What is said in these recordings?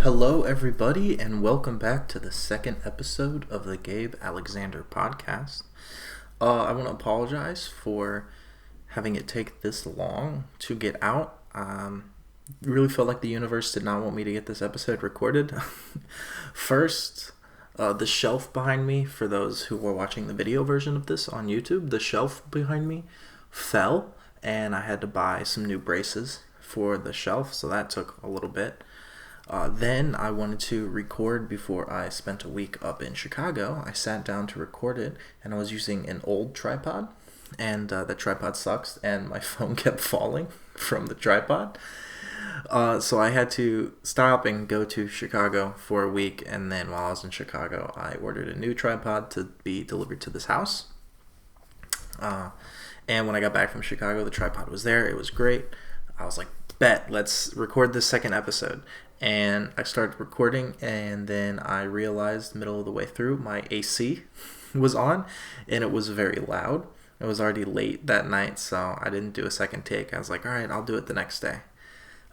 Hello, everybody, and welcome back to the second episode of the Gabe Alexander podcast. I want to apologize for having it take this long to get out. Really felt like the universe did not want me to get this episode recorded. First, the shelf behind me, for those who were watching the video version of this on YouTube, the shelf behind me fell, and I had to buy some new braces for the shelf, so that took a little bit. Then I wanted to record before I spent a week up in Chicago. I sat down to record it, and I was using an old tripod, and the tripod sucks, and my phone kept falling from the tripod. So I had to stop and go to Chicago for a week, and then while I was in Chicago, I ordered a new tripod to be delivered to this house. And when I got back from Chicago, the tripod was there. It was great. I was like, bet, let's record this second episode. And I started recording, and then I realized middle of the way through my AC was on, and it was very loud. It was already late that night, so I didn't do a second take. I was like, all right, I'll do it the next day.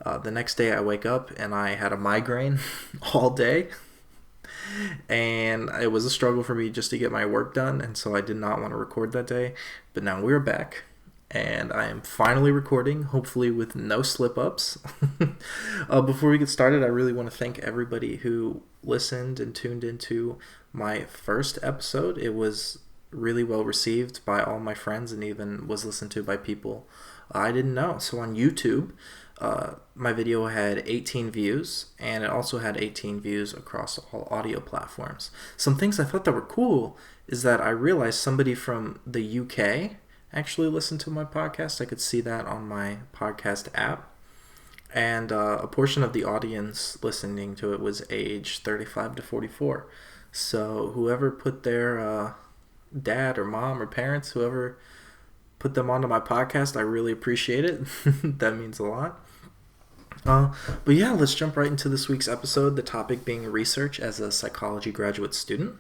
The next day I wake up, and I had a migraine all day, and it was a struggle for me just to get my work done, and so I did not want to record that day. But now we're back. And I am finally recording, hopefully with no slip-ups. Before we get started, I really want to thank everybody who listened and tuned into my first episode. It was really well received by all my friends and even was listened to by people I didn't know. So on YouTube, my video had 18 views, and it also had 18 views across all audio platforms. Some things I thought that were cool is that I realized somebody from the UK actually listened to my podcast. I could see that on my podcast app. And a portion of the audience listening to it was age 35 to 44. So whoever put their dad or mom or parents, whoever put them onto my podcast, I really appreciate it. That means a lot. But yeah, let's jump right into this week's episode, the topic being research as a psychology graduate student.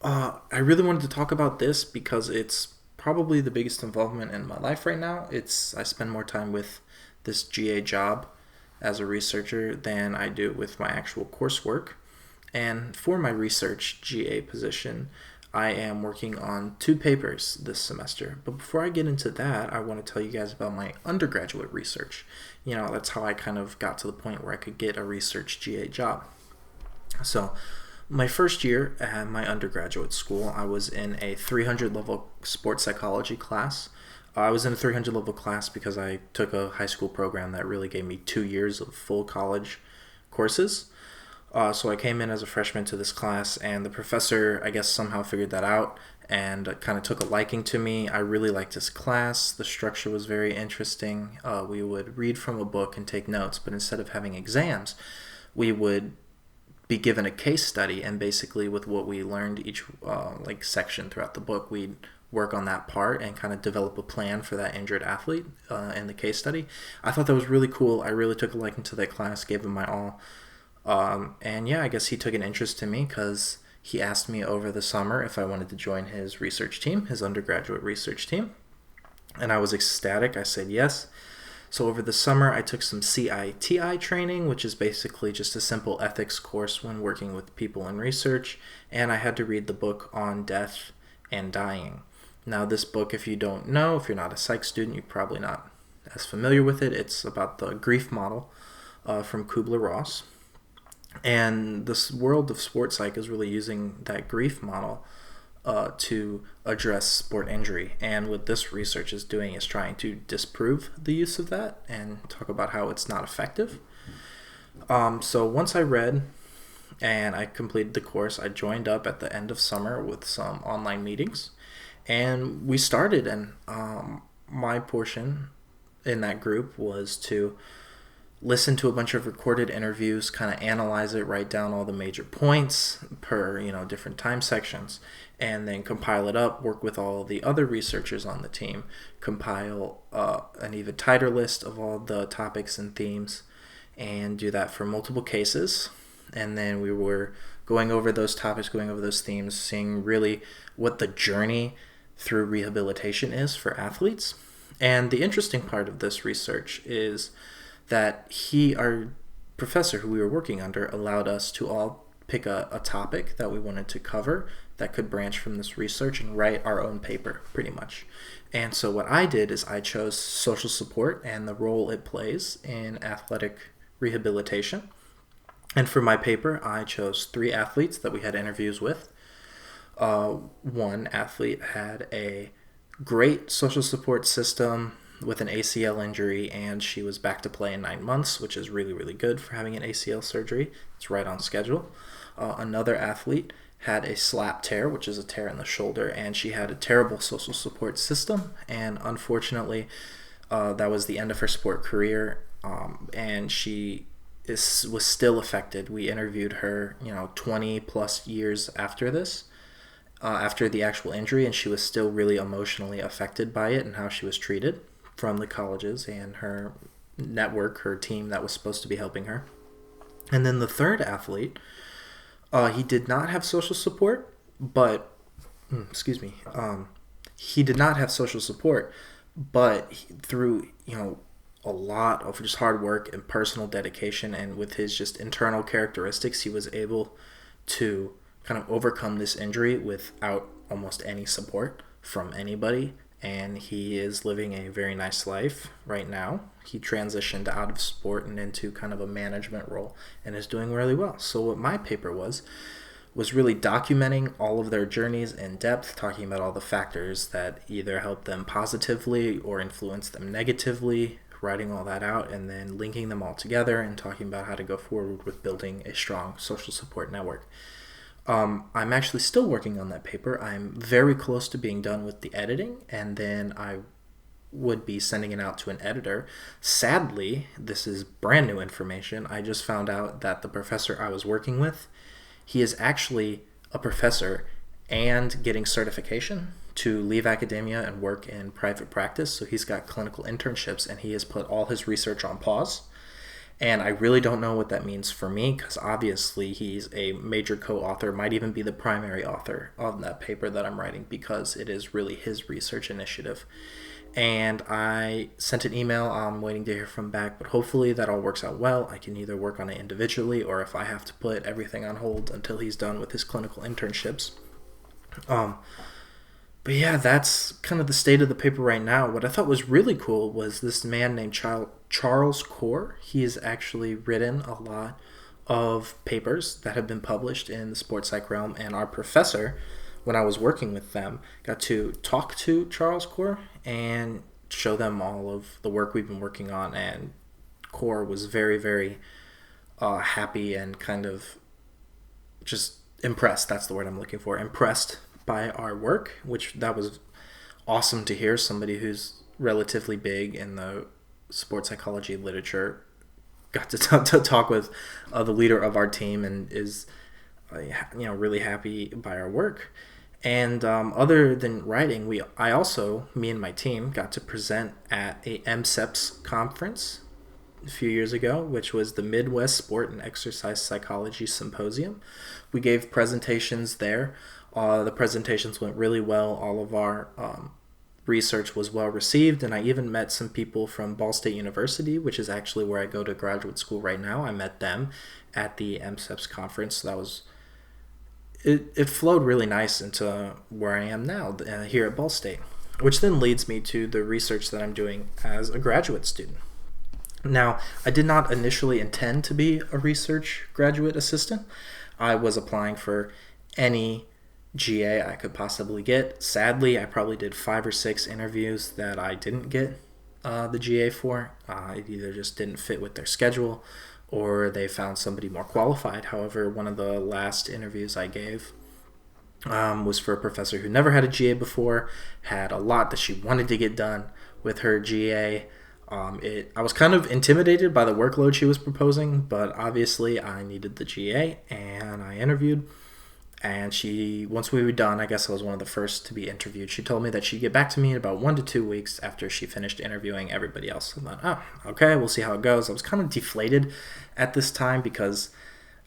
I really wanted to talk about this because it's probably the biggest involvement in my life right now. I spend more time with this GA job as a researcher than I do with my actual coursework. And for my research GA position, I am working on 2 papers this semester. But before I get into that, I want to tell you guys about my undergraduate research. That's how I kind of got to the point where I could get a research GA job. So my first year at my undergraduate school, I was in a 300 level sports psychology class. I was in a 300 level class because I took a high school program that really gave me 2 years of full college courses. So I came in as a freshman to this class, and the professor, I guess, somehow figured that out and kind of took a liking to me. I really liked this class. The structure was very interesting. We would read from a book and take notes, but instead of having exams, we would be given a case study, and basically with what we learned each section throughout the book, we'd work on that part and kind of develop a plan for that injured athlete in the case study. I thought that was really cool. I really took a liking to that class, gave him my all. And yeah, I guess he took an interest in me because he asked me over the summer if I wanted to join his research team, his undergraduate research team. And I was ecstatic. I said yes. So over the summer, I took some CITI training, which is basically just a simple ethics course when working with people in research, and I had to read the book on death and dying. Now, this book, if you don't know, if you're not a psych student, you're probably not as familiar with it. It's about the grief model from Kubler-Ross. And this world of sports psych is really using that grief model to address sport injury. And what this research is doing is trying to disprove the use of that and talk about how it's not effective. So once I read and I completed the course, I joined up at the end of summer with some online meetings. And we started, and my portion in that group was to listen to a bunch of recorded interviews, kind of analyze it, write down all the major points per, different time sections, and then compile it up, work with all the other researchers on the team, compile an even tighter list of all the topics and themes, and do that for multiple cases. And then we were going over those topics, going over those themes, seeing really what the journey through rehabilitation is for athletes. And the interesting part of this research is that professor who we were working under allowed us to all pick a topic that we wanted to cover that could branch from this research and write our own paper, pretty much. And so what I did is I chose social support and the role it plays in athletic rehabilitation. And for my paper, I chose 3 athletes that we had interviews with. One athlete had a great social support system with an ACL injury, and she was back to play in 9 months, which is really, really good for having an ACL surgery. It's right on schedule. Another athlete had a slap tear, which is a tear in the shoulder, and she had a terrible social support system, and unfortunately, that was the end of her sport career, and she was still affected. We interviewed her, 20 plus years after this, after the actual injury, and she was still really emotionally affected by it and how she was treated from the colleges and her network, her team that was supposed to be helping her. And then the third athlete, he did not have social support, but, he did not have social support, but through, a lot of just hard work and personal dedication, and with his just internal characteristics, he was able to kind of overcome this injury without almost any support from anybody, and he is living a very nice life right now. He transitioned out of sport and into kind of a management role and is doing really well. So what my paper was really documenting all of their journeys in depth, talking about all the factors that either help them positively or influence them negatively, writing all that out, and then linking them all together and talking about how to go forward with building a strong social support network. I'm actually still working on that paper. I'm very close to being done with the editing, and then I would be sending it out to an editor. Sadly, this is brand new information. I just found out that the professor I was working with, he is actually a professor and getting certification to leave academia and work in private practice. So he's got clinical internships, and he has put all his research on pause. And I really don't know what that means for me, because obviously he's a major co-author, might even be the primary author of that paper that I'm writing, because it is really his research initiative. And I sent an email. I'm waiting to hear from back, but hopefully that all works out well. I can either work on it individually, or if I have to put everything on hold until he's done with his clinical internships. But yeah, that's kind of the state of the paper right now. What I thought was really cool was this man named Charles Core. He has actually written a lot of papers that have been published in the sports psych realm, and our professor, when I was working with them, got to talk to Charles Core and show them all of the work we've been working on, and Core was very, very happy and kind of just impressed. That's the word I'm looking for. Impressed by our work, which that was awesome to hear. Somebody who's relatively big in the sports psychology literature got to talk with the leader of our team and is really happy by our work. And other than writing, me and my team got to present at a MSEPS conference a few years ago, which was the Midwest Sport and Exercise Psychology Symposium. We gave presentations there. The presentations went really well. All of our research was well received, and I even met some people from Ball State University, which is actually where I go to graduate school right now. I met them at the MSEPS conference. So that was it flowed really nice into where I am now here at Ball State, which then leads me to the research that I'm doing as a graduate student. Now, I did not initially intend to be a research graduate assistant. I was applying for any GA I could possibly get. Sadly, I probably did 5 or 6 interviews that I didn't get the GA for. It either just didn't fit with their schedule, or they found somebody more qualified. However, one of the last interviews I gave was for a professor who never had a GA before, had a lot that she wanted to get done with her GA. I was kind of intimidated by the workload she was proposing, but obviously I needed the GA, and I interviewed. And once we were done, I guess I was one of the first to be interviewed. She told me that she'd get back to me in about 1 to 2 weeks after she finished interviewing everybody else. I thought, okay, we'll see how it goes. I was kind of deflated at this time because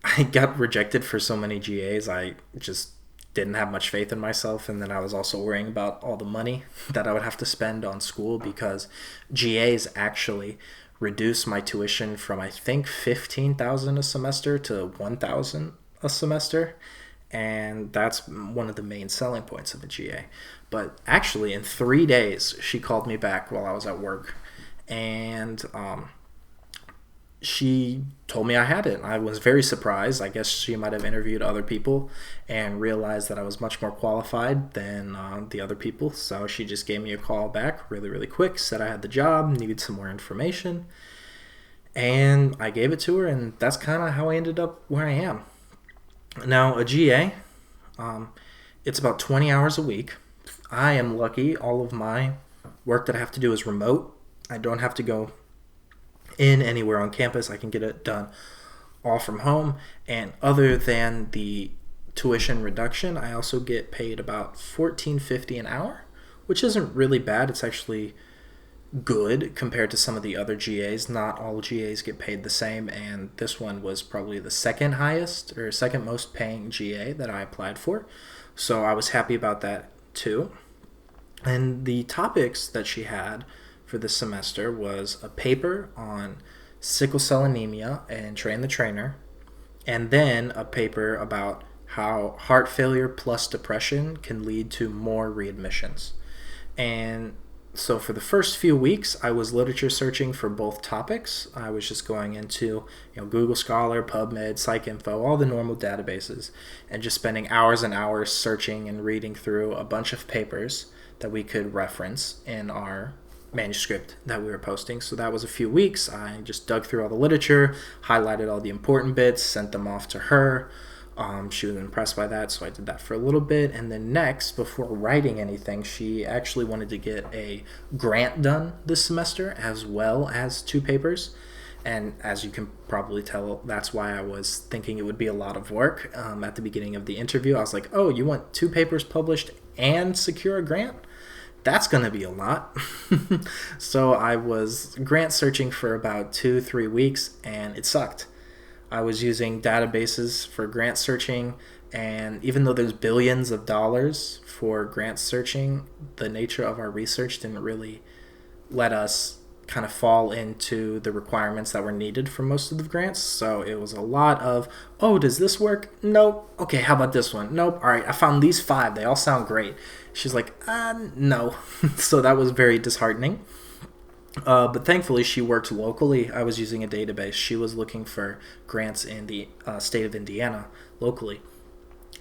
I got rejected for so many GAs. I just didn't have much faith in myself. And then I was also worrying about all the money that I would have to spend on school, because GAs actually reduce my tuition from, I think, 15,000 a semester to 1,000 a semester. And that's one of the main selling points of a GA. But actually, in 3 days, she called me back while I was at work, and she told me I had it. I was very surprised. I guess she might have interviewed other people and realized that I was much more qualified than the other people. So she just gave me a call back really, really quick, said I had the job, needed some more information, and I gave it to her, and that's kind of how I ended up where I am. Now, a GA, it's about 20 hours a week. I am lucky. All of my work that I have to do is remote. I don't have to go in anywhere on campus. I can get it done all from home. And other than the tuition reduction, I also get paid about $14.50 an hour, which isn't really bad. It's actually good compared to some of the other GAs. Not all GAs get paid the same, and this one was probably the second highest or second most paying GA that I applied for. So I was happy about that too. And the topics that she had for this semester was a paper on sickle cell anemia and Train the Trainer, and then a paper about how heart failure plus depression can lead to more readmissions. And so for the first few weeks, I was literature searching for both topics. I was just going into Google Scholar, PubMed, PsycInfo, all the normal databases, and just spending hours and hours searching and reading through a bunch of papers that we could reference in our manuscript that we were posting. So that was a few weeks. I just dug through all the literature, highlighted all the important bits, sent them off to her. She was impressed by that, so I did that for a little bit. And then next, before writing anything, she actually wanted to get a grant done this semester as well as 2 papers. And as you can probably tell, that's why I was thinking it would be a lot of work. At the beginning of the interview, I was like, oh, you want 2 papers published and secure a grant? That's going to be a lot. So I was grant searching for about 2-3 weeks, and it sucked. I was using databases for grant searching, and even though there's billions of dollars for grant searching, the nature of our research didn't really let us kind of fall into the requirements that were needed for most of the grants. So it was a lot of, oh, does this work? Nope. Okay, how about this one? Nope. All right, I found these 5. They all sound great. She's like, no. So that was very disheartening. But thankfully, she worked locally. I was using a database. She was looking for grants in the state of Indiana locally.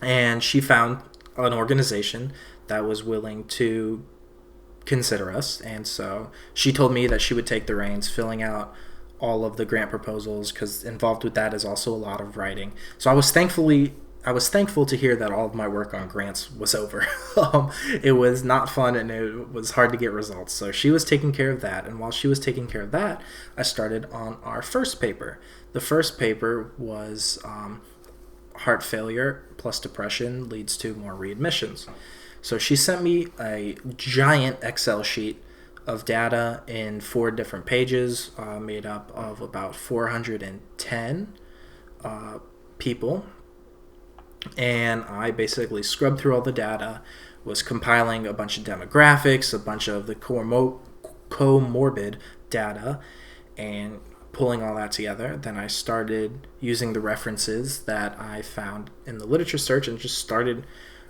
And she found an organization that was willing to consider us. And so she told me that she would take the reins, filling out all of the grant proposals, because involved with that is also a lot of writing. So I was thankful to hear that all of my work on grants was over. It was not fun, and it was hard to get results. So she was taking care of that. And while she was taking care of that, I started on our first paper. The first paper was heart failure plus depression leads to more readmissions. So she sent me a giant Excel sheet of data in 4 different pages, made up of about 410 people. And I basically scrubbed through all the data, was compiling a bunch of demographics, a bunch of the comorbid data, and pulling all that together. Then I started using the references that I found in the literature search and just started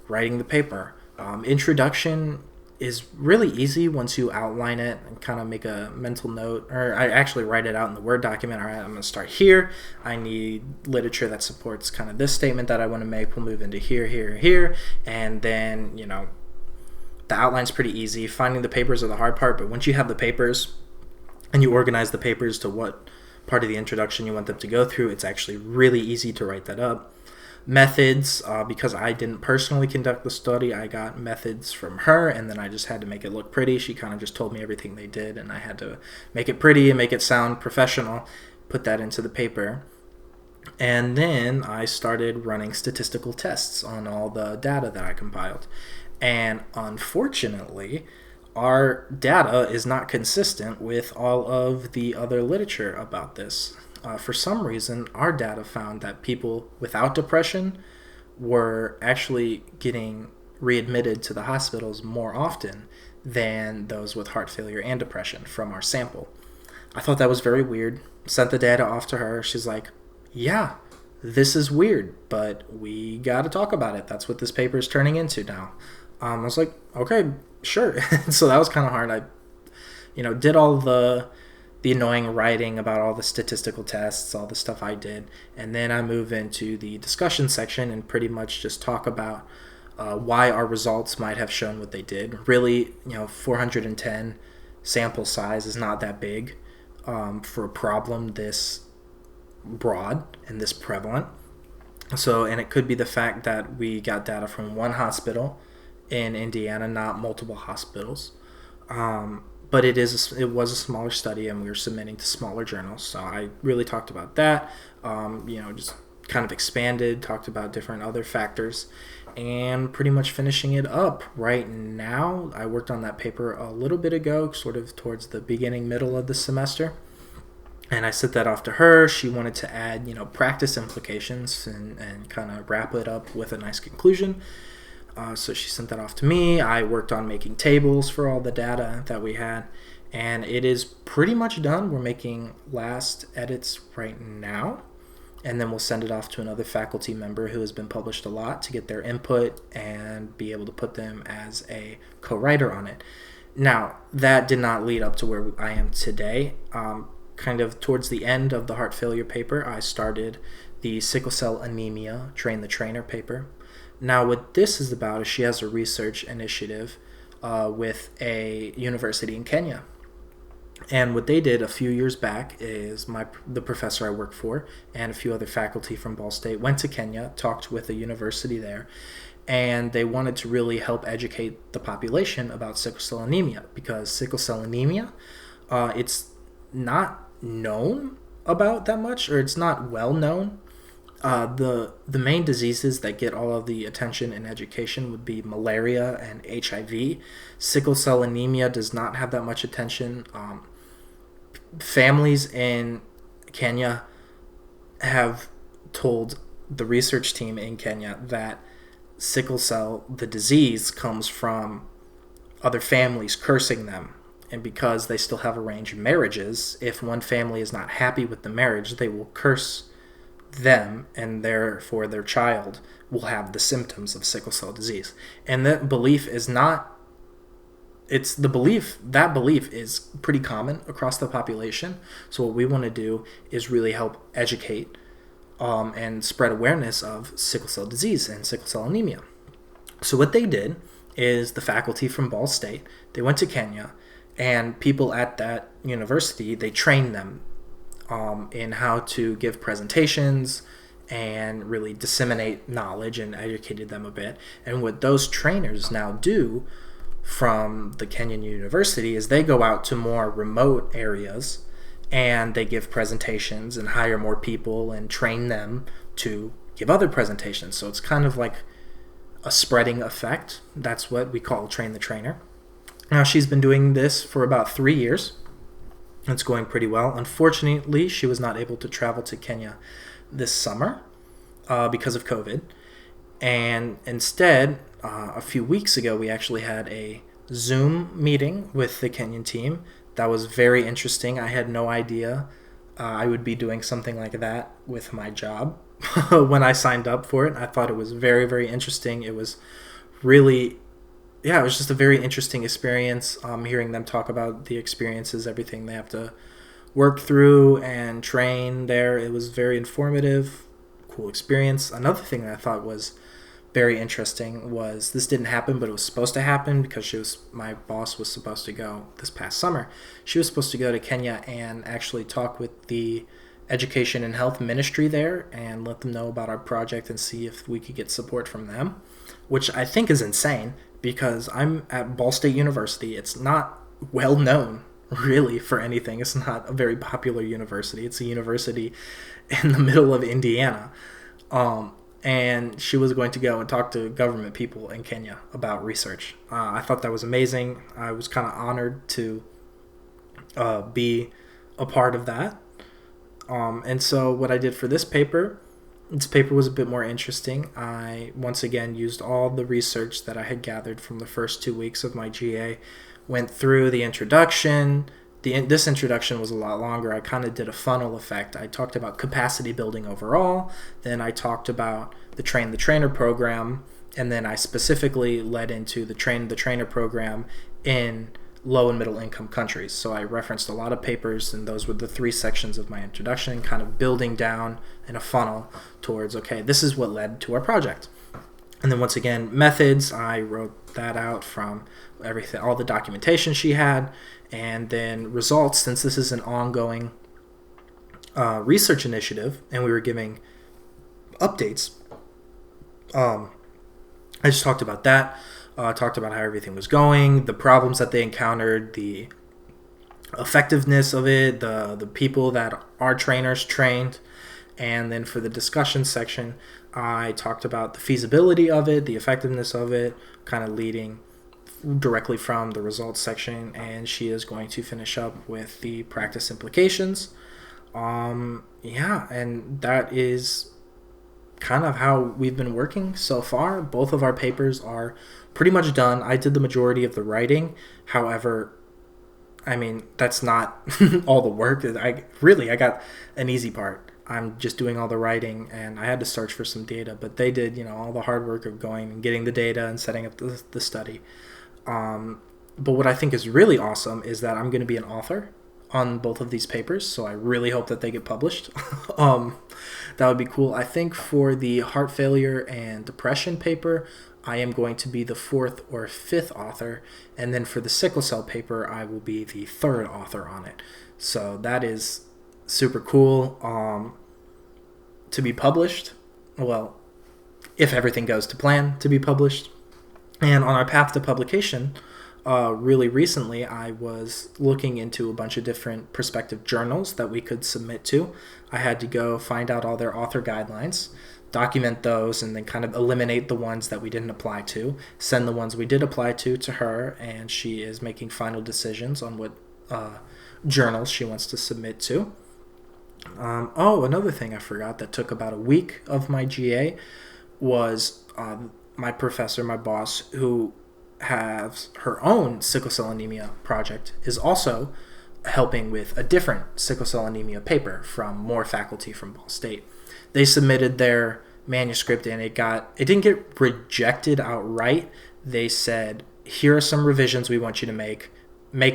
writing the paper. Introduction is really easy once you outline it and kind of make a mental note, or I actually write it out in the Word document. All right, I'm going to start here. I need literature that supports kind of this statement that I want to make. We'll move into here, here, here. And then, the outline's pretty easy. Finding the papers are the hard part, but once you have the papers and you organize the papers to what part of the introduction you want them to go through, it's actually really easy to write that up. Methods, because I didn't personally conduct the study, I got methods from her, and then I just had to make it look pretty. She kind of just told me everything they did, and I had to make it pretty and make it sound professional, put that into the paper. And then I started running statistical tests on all the data that I compiled. And unfortunately, our data is not consistent with all of the other literature about this. For some reason, our data found that people without depression were actually getting readmitted to the hospitals more often than those with heart failure and depression from our sample. I thought that was very weird. Sent the data off to her. She's like, yeah, this is weird, but we got to talk about it. That's what this paper is turning into now. I was like, okay, sure. So that was kind of hard. I, did all the annoying writing about all the statistical tests, all the stuff I did, and then I move into the discussion section and pretty much just talk about why our results might have shown what they did. Really, 410 sample size is not that big for a problem this broad and this prevalent. So, and it could be the fact that we got data from one hospital in Indiana, not multiple hospitals. But it was a smaller study, and we were submitting to smaller journals. So I really talked about that. Just kind of expanded, talked about different other factors, and pretty much finishing it up right now. I worked on that paper a little bit ago, sort of towards the beginning, middle of the semester. And I sent that off to her. She wanted to add, practice implications and kind of wrap it up with a nice conclusion. So she sent that off to me. I worked on making tables for all the data that we had. And it is pretty much done. We're making last edits right now. And then we'll send it off to another faculty member who has been published a lot to get their input and be able to put them as a co-writer on it. Now, that did not lead up to where I am today. Kind of towards the end of the heart failure paper, I started the sickle cell anemia train the trainer paper. Now, what this is about is she has a research initiative with a university in Kenya. And what they did a few years back is the professor I work for and a few other faculty from Ball State went to Kenya, talked with a university there, and they wanted to really help educate the population about sickle cell anemia, because sickle cell anemia, it's not known about that much, or it's not well known. The main diseases that get all of the attention in education would be malaria and HIV. Sickle cell anemia does not have that much attention. Families in Kenya have told the research team in Kenya that sickle cell, the disease, comes from other families cursing them. And because they still have arranged marriages, if one family is not happy with the marriage, they will curse them, and therefore their child will have the symptoms of sickle cell disease. And that belief is not, that belief is pretty common across the population. So what we want to do is really help educate and spread awareness of sickle cell disease and sickle cell anemia. So what they did is the faculty from Ball State, they went to Kenya, and people at that university, they trained them in how to give presentations and really disseminate knowledge, and educated them a bit. And what those trainers now do from the Kenyan university is they go out to more remote areas and they give presentations and hire more people and train them to give other presentations. So it's kind of like a spreading effect. That's what we call train the trainer. Now, she's been doing this for about 3 years. It's going pretty well. Unfortunately, she was not able to travel to Kenya this summer because of COVID. And instead, a few weeks ago, we actually had a Zoom meeting with the Kenyan team. That was very interesting. I had no idea I would be doing something like that with my job when I signed up for it. I thought it was very, very interesting. It was really... it was just a very interesting experience, hearing them talk about the experiences, everything they have to work through and train there. It was very informative, cool experience. Another thing that I thought was very interesting was, this didn't happen, but it was supposed to happen because my boss was supposed to go this past summer. She was supposed to go to Kenya and actually talk with the education and health ministry there and let them know about our project and see if we could get support from them, which I think is insane. Because I'm at Ball State University. It's not well known, really, for anything. It's not a very popular university. It's a university in the middle of Indiana. And she was going to go and talk to government people in Kenya about research. I thought that was amazing. I was kind of honored to be a part of that. And so what I did for this paper was a bit more interesting. I, once again, used all the research that I had gathered from the first 2 weeks of my GA, went through the introduction, this introduction was a lot longer. I kind of did a funnel effect. I talked about capacity building overall, then I talked about the Train the Trainer program, and then I specifically led into the Train the Trainer program in low and middle income countries. So I referenced a lot of papers, and those were the 3 sections of my introduction, kind of building down in a funnel towards, okay, this is what led to our project. And then once again, methods, I wrote that out from everything, all the documentation she had. And then results, since this is an ongoing research initiative and we were giving updates, I just talked about that. Talked about how everything was going, the problems that they encountered, the effectiveness of it, the people that our trainers trained. And then for the discussion section, I talked about the feasibility of it, the effectiveness of it, kind of leading directly from the results section. And she is going to finish up with the practice implications. And that is kind of how we've been working so far. Both of our papers are pretty much done. I did the majority of the writing. However, I mean, that's not all the work. I got an easy part. I'm just doing all the writing, and I had to search for some data, but they did, all the hard work of going and getting the data and setting up the study. But what I think is really awesome is that I'm going to be an author on both of these papers, so I really hope that they get published. That would be cool. I think for the heart failure and depression paper, I am going to be the 4th or 5th author, and then for the sickle cell paper, I will be the 3rd author on it. So that is super cool to be published. Well, if everything goes to plan, to be published. And on our path to publication, really recently, I was looking into a bunch of different prospective journals that we could submit to. I had to go find out all their author guidelines, document those, and then kind of eliminate the ones that we didn't apply to, send the ones we did apply to her, and she is making final decisions on what journals she wants to submit to. Another thing I forgot that took about a week of my GA was my professor, my boss, who has her own sickle cell anemia project, is also helping with a different sickle cell anemia paper from more faculty from Ball State. They submitted their manuscript and it didn't get rejected outright. They said, here are some revisions we want you to make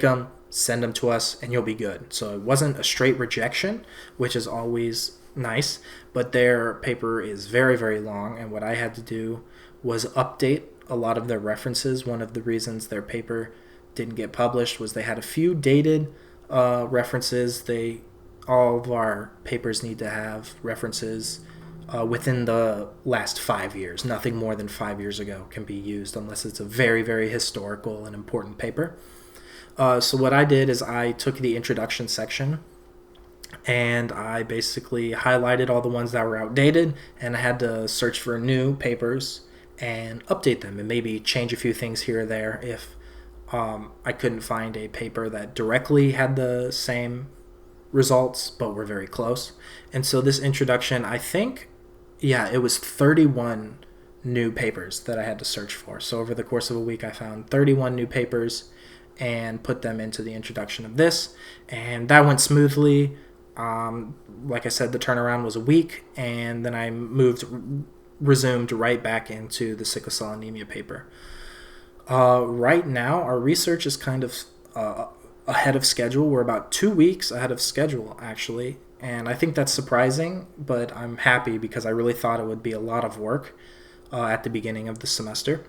them, send them to us, and you'll be good. So it wasn't a straight rejection, which is always nice, but their paper is very, very long, and what I had to do was update a lot of their references. One of the reasons their paper didn't get published was they had a few dated references. All of our papers need to have references within the last 5 years. Nothing more than 5 years ago can be used unless it's a very, very historical and important paper. So what I did is I took the introduction section and I basically highlighted all the ones that were outdated, and I had to search for new papers and update them and maybe change a few things here or there if I couldn't find a paper that directly had the same results but were very close. And so this introduction, I think, it was 31 new papers that I had to search for. So over the course of a week, I found 31 new papers and put them into the introduction of this, and that went smoothly. Like I said, the turnaround was a week, and then I resumed right back into the sickle cell anemia paper. Right now, our research is kind of ahead of schedule. We're about 2 weeks ahead of schedule, actually, and I think that's surprising, but I'm happy because I really thought it would be a lot of work at the beginning of the semester.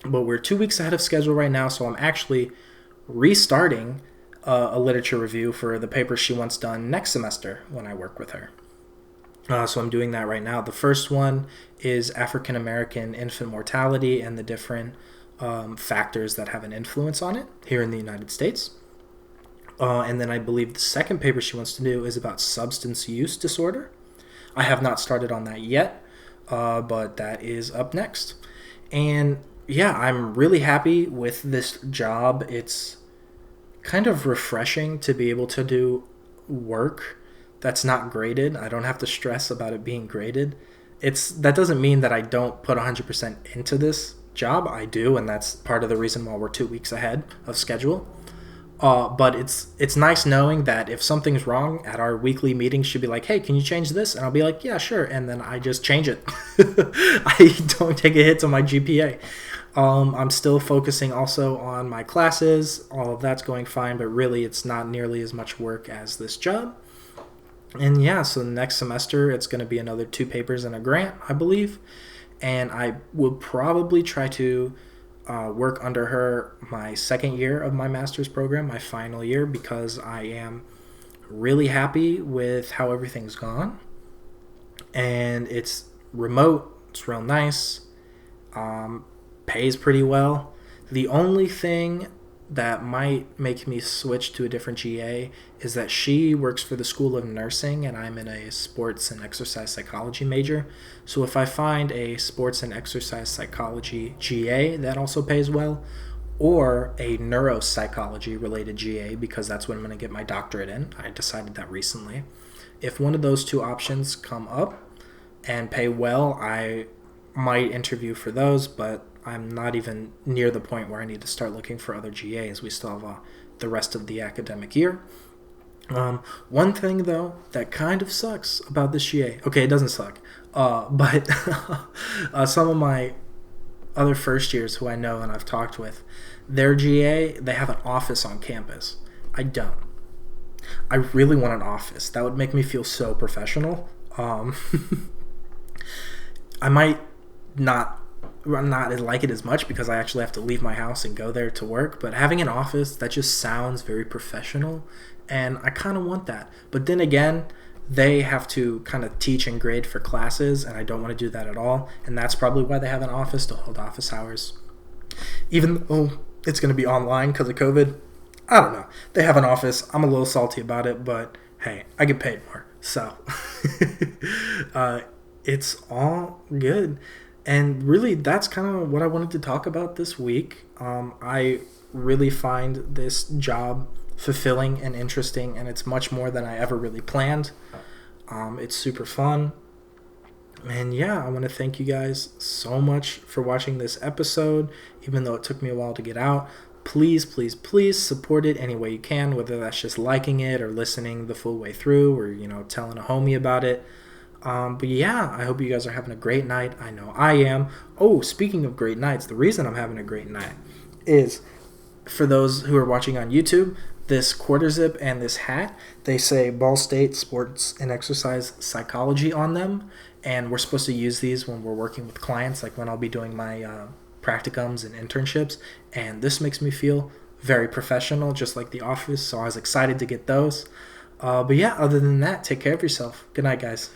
But we're 2 weeks ahead of schedule right now, so I'm actually restarting a literature review for the paper she wants done next semester when I work with her. So I'm doing that right now. The first one is African American infant mortality and the different factors that have an influence on it here in the United States. And then I believe the second paper she wants to do is about substance use disorder. I have not started on that yet, but that is up next. And I'm really happy with this job. It's kind of refreshing to be able to do work that's not graded. I don't have to stress about it being graded. That doesn't mean that I don't put 100% into this job. I do, and that's part of the reason why we're 2 weeks ahead of schedule. But it's nice knowing that if something's wrong at our weekly meetings, she'll be like, "Hey, can you change this?" And I'll be like, "Yeah, sure." And then I just change it. I don't take a hit to my GPA. I'm still focusing also on my classes. All of that's going fine, but really it's not nearly as much work as this job. And yeah, so next semester it's going to be another 2 papers and a grant, I believe. And I will probably try to work under her my second year of my master's program, my final year, because I am really happy with how everything's gone. And it's remote, it's real nice, pays pretty well. The only thing that might make me switch to a different GA is that she works for the School of Nursing and I'm in a sports and exercise psychology major. So if I find a sports and exercise psychology GA that also pays well, or a neuropsychology related GA, because that's what I'm going to get my doctorate in, I decided that recently. If one of those 2 options come up and pay well, I might interview for those, but I'm not even near the point where I need to start looking for other GAs. We still have the rest of the academic year. One thing, though, that kind of sucks about this GA, okay, it doesn't suck, but some of my other first years who I know and I've talked with, their GA, they have an office on campus. I don't. I really want an office. That would make me feel so professional. I might not like it as much because I actually have to leave my house and go there to work, but having an office, that just sounds very professional, and I kind of want that. But then again, they have to kind of teach and grade for classes, and I don't want to do that at all, and that's probably why they have an office to hold office hours. Even though it's going to be online because of COVID, I don't know. They have an office. I'm a little salty about it, but hey, I get paid more, so it's all good. And really, that's kind of what I wanted to talk about this week. I really find this job fulfilling and interesting, and it's much more than I ever really planned. It's super fun. And yeah, I want to thank you guys so much for watching this episode, even though it took me a while to get out. Please, please, please support it any way you can, whether that's just liking it or listening the full way through or, telling a homie about it. But yeah, I hope you guys are having a great night. I know I am. Oh, speaking of great nights, the reason I'm having a great night is, for those who are watching on YouTube, this quarter zip and this hat, they say Ball State Sports and Exercise Psychology on them. And we're supposed to use these when we're working with clients, like when I'll be doing my practicums and internships. And this makes me feel very professional, just like the office. So I was excited to get those. But yeah, other than that, take care of yourself. Good night, guys.